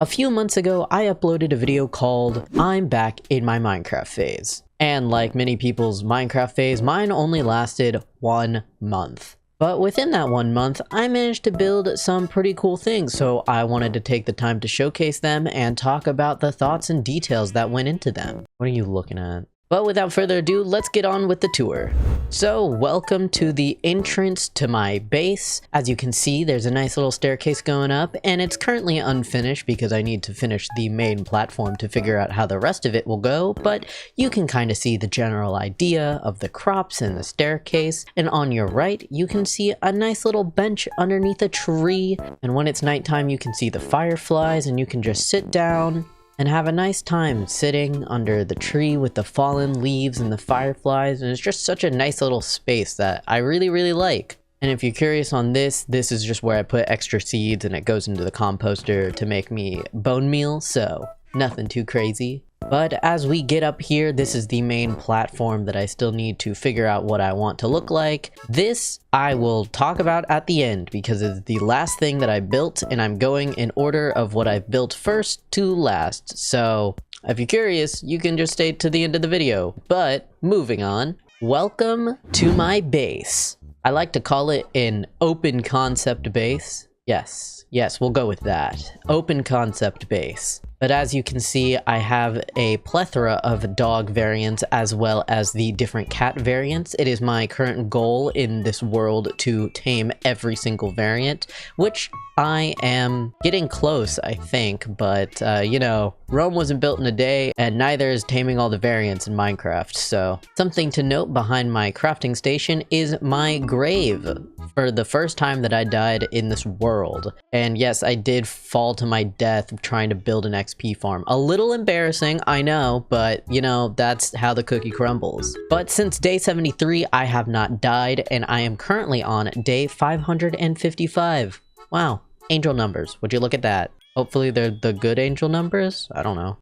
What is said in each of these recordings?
A few months ago, I uploaded a video called I'm Back in My Minecraft Phase. And like many people's Minecraft phase, mine only lasted 1 month. But within that 1 month, I managed to build some pretty cool things, so I wanted to take the time to showcase them and talk about the thoughts and details that went into them. What are you looking at? But without further ado, let's get on with the tour. So, welcome to the entrance to my base. As you can see, there's a nice little staircase going up, and it's currently unfinished because I need to finish the main platform to figure out how the rest of it will go, but you can kind of see the general idea of the crops and the staircase, and on your right, you can see a nice little bench underneath a tree, and when it's nighttime, you can see the fireflies, and you can just sit down and have a nice time sitting under the tree with the fallen leaves and the fireflies, and it's just such a nice little space that I really like. And if you're curious on this is just where I put extra seeds and it goes into the composter to make me bone meal, so nothing too crazy. But as we get up here, this is the main platform that I still need to figure out what I want to look like. This I will talk about at the end because it's the last thing that I built, and I'm going in order of what I've built first to last. So if you're curious, you can just stay to the end of the video. But moving on, welcome to my base. I like to call it an open concept base. Yes, we'll go with that. Open concept base. But as you can see, I have a plethora of dog variants as well as the different cat variants. It is my current goal in this world to tame every single variant, which I am getting close, I think, but you know, Rome wasn't built in a day, and neither is taming all the variants in Minecraft, so. Something to note behind my crafting station is my grave for the first time that I died in this world. And yes, I did fall to my death trying to build an XP farm. A little embarrassing, I know, but you know, that's how the cookie crumbles. But since day 73, I have not died, and I am currently on day 555. Wow, angel numbers, would you look at that? Hopefully they're the good angel numbers? I don't know.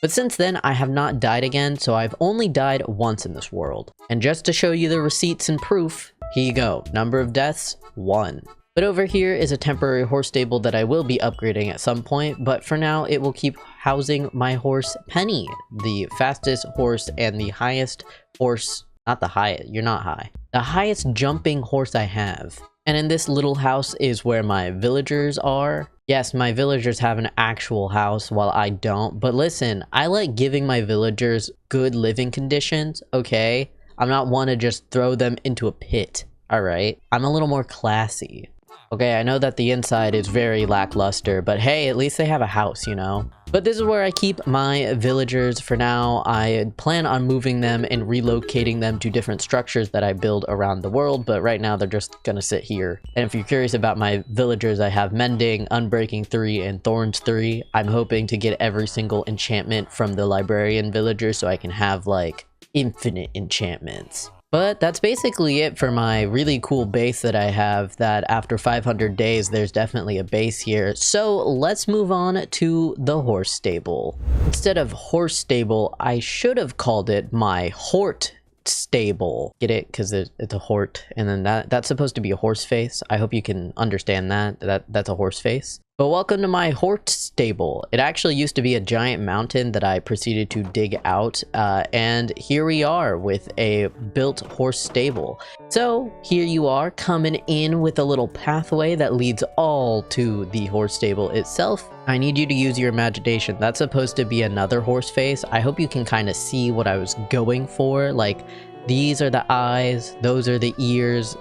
But since then, I have not died again, so I've only died once in this world. And just to show you the receipts and proof, here you go. Number of deaths, 1. But over here is a temporary horse stable that I will be upgrading at some point, but for now, it will keep housing my horse Penny, the fastest horse and the highest horse, not the highest, you're not high, the highest jumping horse I have. And in this little house is where my villagers are. Yes, my villagers have an actual house while I don't, but listen, I like giving my villagers good living conditions, okay? I'm not one to just throw them into a pit, alright? I'm a little more classy. Okay, I know that the inside is very lackluster, but hey, at least they have a house, you know? But this is where I keep my villagers for now. I plan on moving them and relocating them to different structures that I build around the world, but right now they're just gonna sit here. And if you're curious about my villagers, I have Mending, Unbreaking 3, and Thorns 3. I'm hoping to get every single enchantment from the Librarian villager so I can have, like, infinite enchantments. But that's basically it for my really cool base that I have, that after 500 days, there's definitely a base here. So let's move on to the horse stable. Instead of horse stable, I should have called it my hort stable. Get it? Because it's a hort, and then that's supposed to be a horse face. I hope you can understand that's a horse face. But welcome to my hort stable. It actually used to be a giant mountain that I proceeded to dig out, and here we are with a built horse stable. So here you are coming in with a little pathway that leads all to the horse stable itself. I need you to use your imagination. That's supposed to be another horse face. I hope you can kind of see what I was going for. Like, these are the eyes, those are the ears.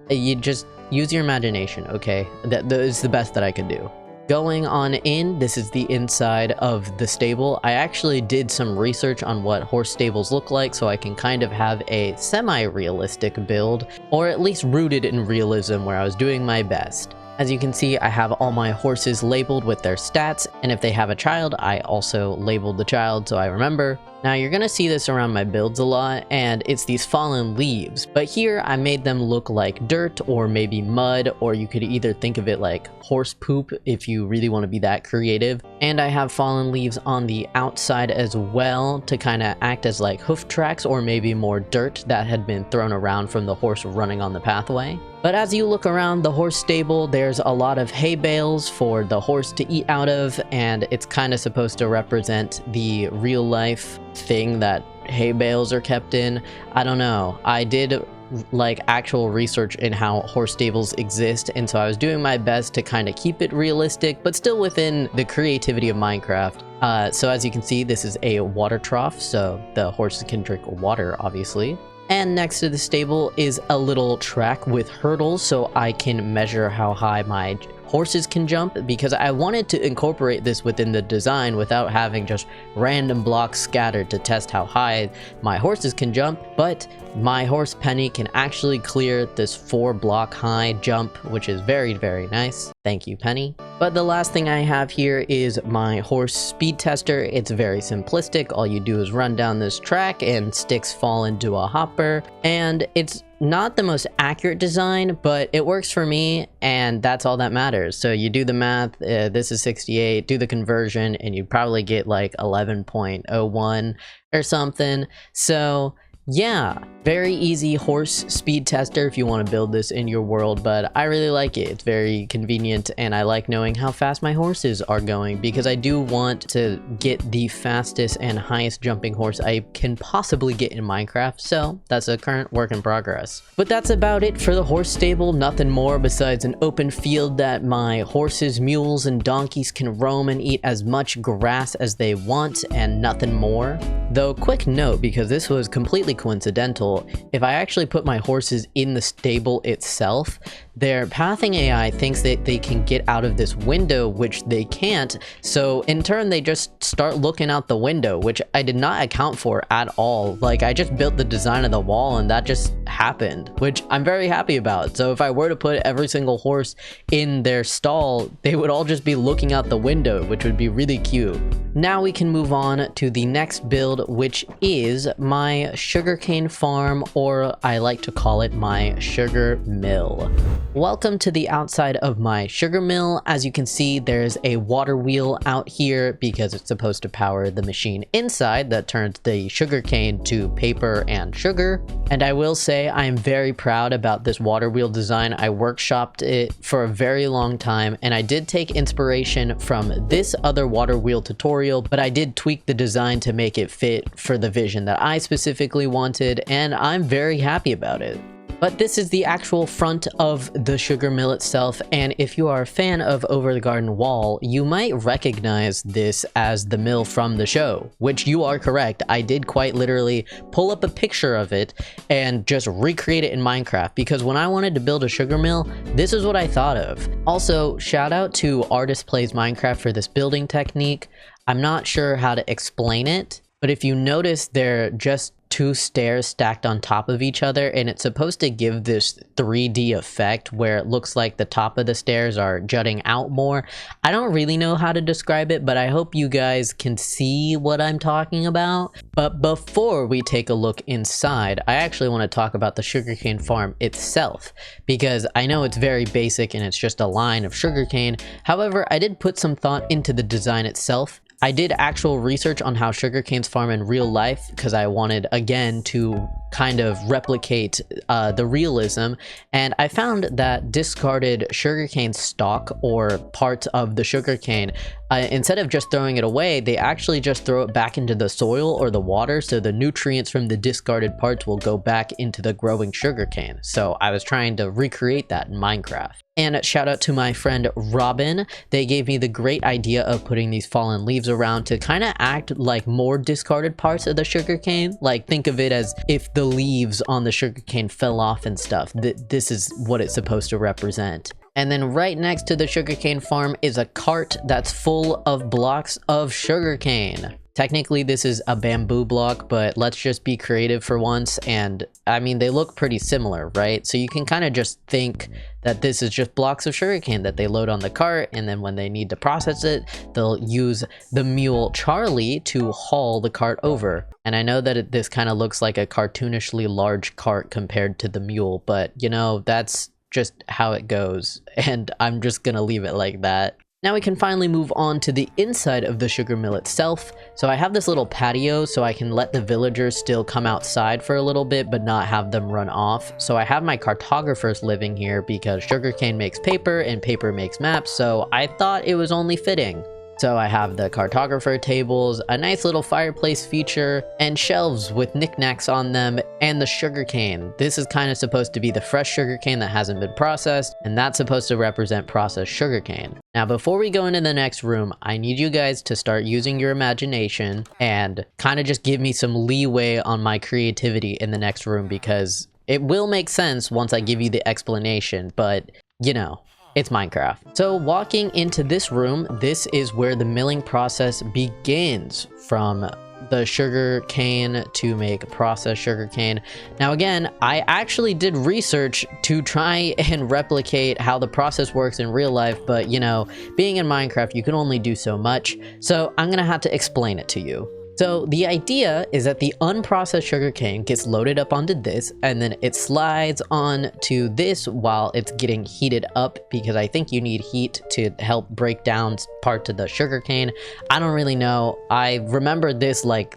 You just use your imagination, okay? That is the best that I can do. Going on in, this is the inside of the stable. I actually did some research on what horse stables look like, so I can kind of have a semi-realistic build, or at least rooted in realism, where I was doing my best. As you can see, I have all my horses labeled with their stats, and if they have a child, I also labeled the child so I remember. Now you're gonna see this around my builds a lot, and it's these fallen leaves, but here I made them look like dirt or maybe mud, or you could either think of it like horse poop if you really want to be that creative. And I have fallen leaves on the outside as well to kind of act as like hoof tracks, or maybe more dirt that had been thrown around from the horse running on the pathway. But as you look around the horse stable, there's a lot of hay bales for the horse to eat out of, and it's kind of supposed to represent the real life thing that hay bales are kept in. I don't know. I did like actual research in how horse stables exist, and so I was doing my best to kind of keep it realistic, but still within the creativity of Minecraft. So as you can see, this is a water trough, so the horses can drink water, obviously. And next to the stable is a little track with hurdles, so I can measure how high my horses can jump, because I wanted to incorporate this within the design without having just random blocks scattered to test how high my horses can jump. But my horse Penny can actually clear this 4-block high jump, which is very, very nice. Thank you, Penny. But the last thing I have here is my horse speed tester. It's very simplistic. All you do is run down this track and sticks fall into a hopper, and it's not the most accurate design, but it works for me, and that's all that matters. So you do the math, this is 68, do the conversion, and you probably get like 11.01 or something. So yeah, very easy horse speed tester if you want to build this in your world, but I really like it. It's very convenient, and I like knowing how fast my horses are going, because I do want to get the fastest and highest jumping horse I can possibly get in Minecraft, so that's a current work in progress. But that's about it for the horse stable. Nothing more besides an open field that my horses, mules, and donkeys can roam and eat as much grass as they want, and nothing more. Though, quick note, because this was completely coincidental, if I actually put my horses in the stable itself, their pathing AI thinks that they can get out of this window, which they can't, so in turn they just start looking out the window, which I did not account for at all. Like, I just built the design of the wall and that just happened, which I'm very happy about. So if I were to put every single horse in their stall, they would all just be looking out the window, which would be really cute. Now we can move on to the next build, which is my sugarcane farm, or I like to call it my sugar mill. Welcome to the outside of my sugar mill. As you can see, there's a water wheel out here because it's supposed to power the machine inside that turns the sugarcane to paper and sugar. And I will say I am very proud about this water wheel design. I workshopped it for a very long time, and I did take inspiration from this other water wheel tutorial, but I did tweak the design to make it fit for the vision that I specifically wanted, and I'm very happy about it. But this is the actual front of the sugar mill itself, and if you are a fan of Over the Garden Wall, you might recognize this as the mill from the show, which you are correct. I did quite literally pull up a picture of it and just recreate it in Minecraft, because when I wanted to build a sugar mill, this is what I thought of. Also, shout out to Artist Plays Minecraft for this building technique. I'm not sure how to explain it, but if you notice, they're just 2 stairs stacked on top of each other, and it's supposed to give this 3D effect where it looks like the top of the stairs are jutting out more. I don't really know how to describe it, but I hope you guys can see what I'm talking about. But before we take a look inside, I actually want to talk about the sugarcane farm itself, because I know it's very basic and it's just a line of sugarcane. However, I did put some thought into the design itself. I did actual research on how sugarcanes farm in real life, because I wanted, again, to kind of replicate the realism, and I found that discarded sugarcane stalk, or parts of the sugarcane, instead of just throwing it away, they actually just throw it back into the soil or the water, so the nutrients from the discarded parts will go back into the growing sugarcane. So I was trying to recreate that in Minecraft. And shout out to my friend Robin. They gave me the great idea of putting these fallen leaves around to kind of act like more discarded parts of the sugarcane. Like, think of it as if the leaves on the sugarcane fell off and stuff. This is what it's supposed to represent. And then right next to the sugarcane farm is a cart that's full of blocks of sugarcane. Technically, this is a bamboo block, but let's just be creative for once. And I mean, they look pretty similar, right? So you can kind of just think that this is just blocks of sugarcane that they load on the cart, and then when they need to process it, they'll use the mule Charlie to haul the cart over. And I know that this kind of looks like a cartoonishly large cart compared to the mule, but you know, that's just how it goes, and I'm just gonna leave it like that. Now we can finally move on to the inside of the sugar mill itself. So I have this little patio so I can let the villagers still come outside for a little bit but not have them run off. So I have my cartographers living here because sugarcane makes paper and paper makes maps, so I thought it was only fitting. So I have the cartographer tables, a nice little fireplace feature, and shelves with knickknacks on them, and the sugarcane. This is kind of supposed to be the fresh sugarcane that hasn't been processed, and that's supposed to represent processed sugarcane. Now, before we go into the next room, I need you guys to start using your imagination and kind of just give me some leeway on my creativity in the next room, because it will make sense once I give you the explanation, but you know. It's Minecraft. So walking into this room, this is where the milling process begins, from the sugar cane to make processed sugar cane. Now again, I actually did research to try and replicate how the process works in real life, but you know, being in Minecraft, you can only do so much. So I'm gonna have to explain it to you. So the idea is that the unprocessed sugarcane gets loaded up onto this, and then it slides on to this while it's getting heated up, because I think you need heat to help break down parts of the sugarcane. I don't really know. I remember this like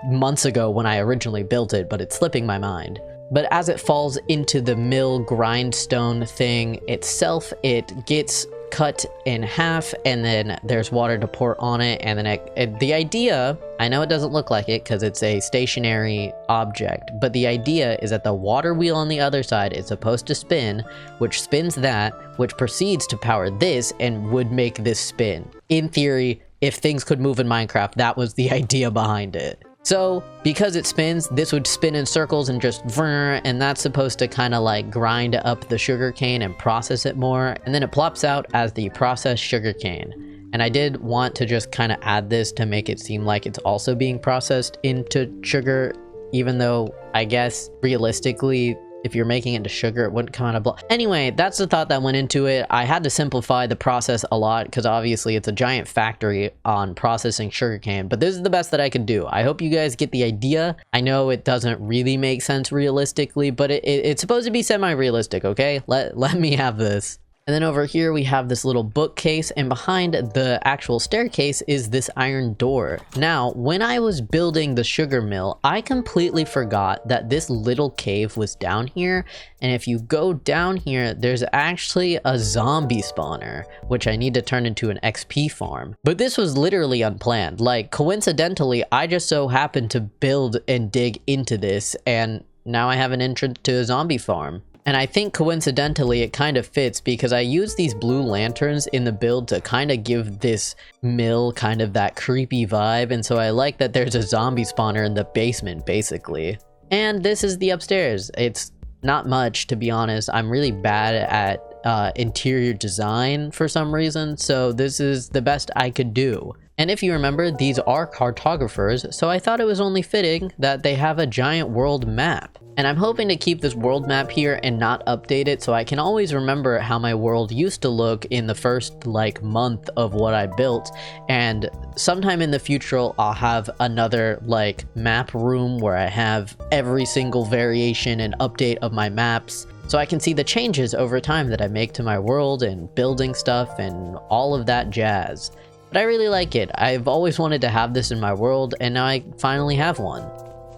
months ago when I originally built it, but it's slipping my mind. But as it falls into the mill grindstone thing itself, it gets cut in half, and then there's water to pour on it, and then the idea, I know it doesn't look like it because it's a stationary object, but the idea is that the water wheel on the other side is supposed to spin, which spins that, which proceeds to power this and would make this spin. In theory, if things could move in Minecraft, that was the idea behind it. So because it spins, this would spin in circles and just vrr, and that's supposed to kind of like grind up the sugar cane and process it more, and then it plops out as the processed sugar cane. And I did want to just kind of add this to make it seem like it's also being processed into sugar, even though I guess realistically, if you're making it into sugar, it wouldn't come out of block. Anyway, that's the thought that went into it. I had to simplify the process a lot because obviously it's a giant factory on processing sugarcane, but this is the best that I could do. I hope you guys get the idea. I know it doesn't really make sense realistically, but it's supposed to be semi-realistic, okay? Let me have this. And then over here we have this little bookcase, and behind the actual staircase is this iron door. Now, when I was building the sugar mill, I completely forgot that this little cave was down here, and if you go down here, there's actually a zombie spawner, which I need to turn into an XP farm. But this was literally unplanned. Like, coincidentally, I just so happened to build and dig into this, and now I have an entrance to a zombie farm. And I think coincidentally it kind of fits because I use these blue lanterns in the build to kind of give this mill kind of that creepy vibe, and so I like that there's a zombie spawner in the basement basically. And this is the upstairs. It's not much, to be honest. I'm really bad at interior design for some reason, so this is the best I could do. And if you remember, these are cartographers, so I thought it was only fitting that they have a giant world map. And I'm hoping to keep this world map here and not update it so I can always remember how my world used to look in the first like month of what I built. And sometime in the future I'll have another like map room where I have every single variation and update of my maps, so I can see the changes over time that I make to my world and building stuff and all of that jazz. But I really like it. I've always wanted to have this in my world, and now I finally have one.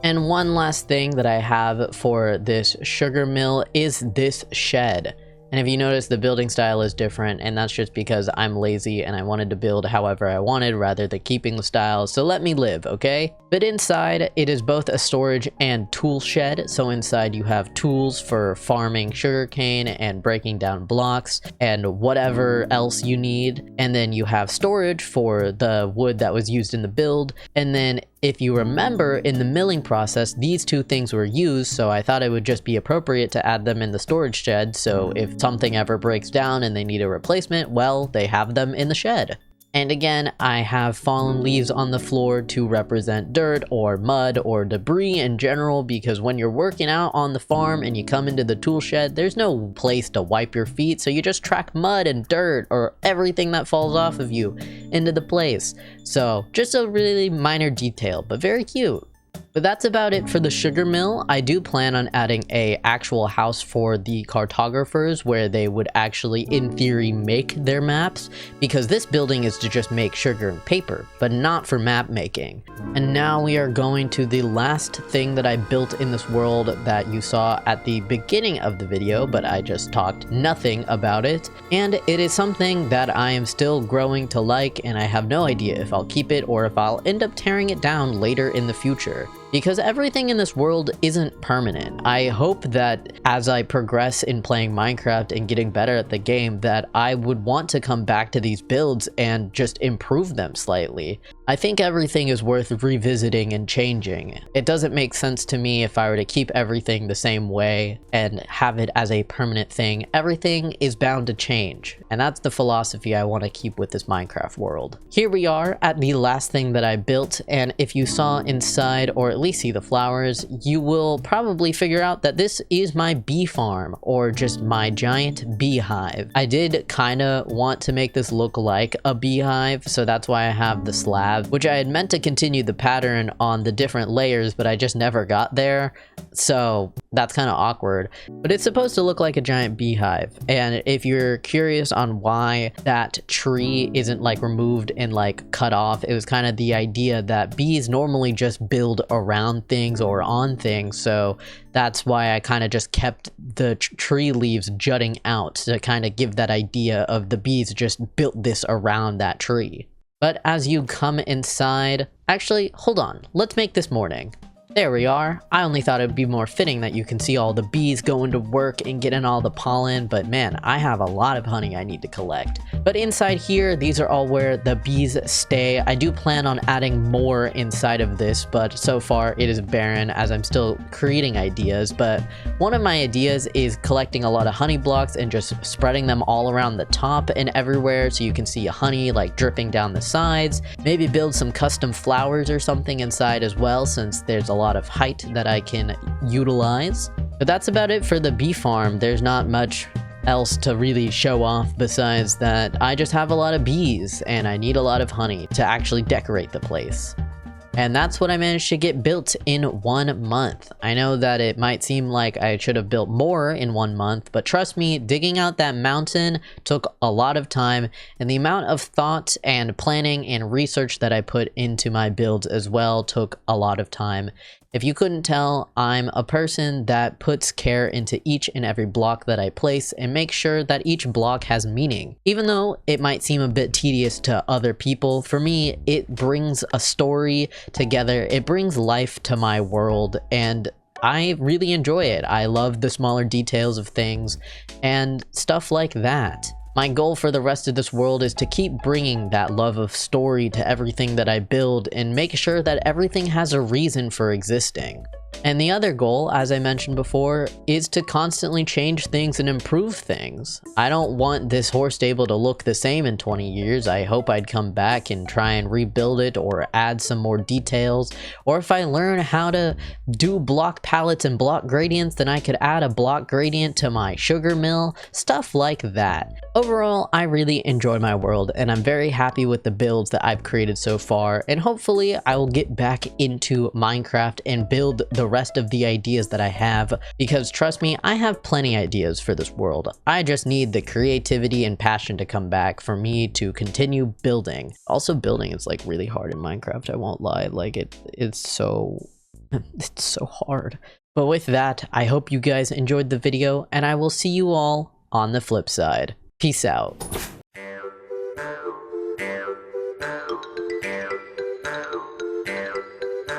And one last thing that I have for this sugar mill is this shed. And if you notice, the building style is different, and that's just because I'm lazy and I wanted to build however I wanted rather than keeping the style, so let me live, okay? But inside, it is both a storage and tool shed. So inside you have tools for farming sugarcane and breaking down blocks and whatever else you need. And then you have storage for the wood that was used in the build. And then if you remember, in the milling process, these two things were used, so I thought it would just be appropriate to add them in the storage shed, so if something ever breaks down and they need a replacement, well, they have them in the shed. And again, I have fallen leaves on the floor to represent dirt or mud or debris in general, because when you're working out on the farm and you come into the tool shed, there's no place to wipe your feet, so you just track mud and dirt or everything that falls off of you into the place. So just a really minor detail, but very cute. But that's about it for the sugar mill. I do plan on adding a actual house for the cartographers where they would actually, in theory, make their maps, because this building is to just make sugar and paper, but not for map making. And now we are going to the last thing that I built in this world that you saw at the beginning of the video, but I just talked nothing about it. And it is something that I am still growing to like, and I have no idea if I'll keep it or if I'll end up tearing it down later in the future. Because everything in this world isn't permanent. I hope that as I progress in playing Minecraft and getting better at the game, that I would want to come back to these builds and just improve them slightly. I think everything is worth revisiting and changing. It doesn't make sense to me if I were to keep everything the same way and have it as a permanent thing. Everything is bound to change, and that's the philosophy I want to keep with this Minecraft world. Here we are at the last thing that I built, and if you saw inside, or at least see the flowers, you will probably figure out that this is my bee farm, or just my giant beehive. I did kind of want to make this look like a beehive, so that's why I have the slab, which I had meant to continue the pattern on the different layers, but I just never got there, so that's kind of awkward. But it's supposed to look like a giant beehive, and if you're curious on why that tree isn't like removed and like cut off, it was kind of the idea that bees normally just build around things or on things, so that's why I kind of just kept the tree leaves jutting out to kind of give that idea of the bees just built this around that tree. But as you come inside, actually, hold on, let's make this morning. There we are. I only thought it'd be more fitting that you can see all the bees going to work and getting all the pollen, but man, I have a lot of honey I need to collect. But inside here, these are all where the bees stay. I do plan on adding more inside of this, but so far it is barren as I'm still creating ideas. But one of my ideas is collecting a lot of honey blocks and just spreading them all around the top and everywhere so you can see honey like dripping down the sides. Maybe build some custom flowers or something inside as well, since there's a lot of height that I can utilize. But that's about it for the bee farm. There's not much else to really show off besides that I just have a lot of bees and I need a lot of honey to actually decorate the place. And that's what I managed to get built in 1 month. I know that it might seem like I should have built more in 1 month, but trust me, digging out that mountain took a lot of time, and the amount of thought and planning and research that I put into my builds as well took a lot of time. If you couldn't tell, I'm a person that puts care into each and every block that I place and make sure that each block has meaning. Even though it might seem a bit tedious to other people, for me, it brings a story together. It brings life to my world, and I really enjoy it. I love the smaller details of things and stuff like that. My goal for the rest of this world is to keep bringing that love of story to everything that I build and make sure that everything has a reason for existing. And the other goal, as I mentioned before, is to constantly change things and improve things. I don't want this horse stable to look the same in 20 years. I hope I'd come back and try and rebuild it or add some more details. Or if I learn how to do block palettes and block gradients, then I could add a block gradient to my sugar mill, stuff like that. Overall, I really enjoy my world and I'm very happy with the builds that I've created so far, and hopefully I will get back into Minecraft and build the rest of the ideas that I have, because trust me, I have plenty ideas for this world. I just need the creativity and passion to come back for me to continue building. Also, building is like really hard in Minecraft, I won't lie. Like it's so hard. But with that, I hope you guys enjoyed the video and I will see you all on the flip side. Peace out.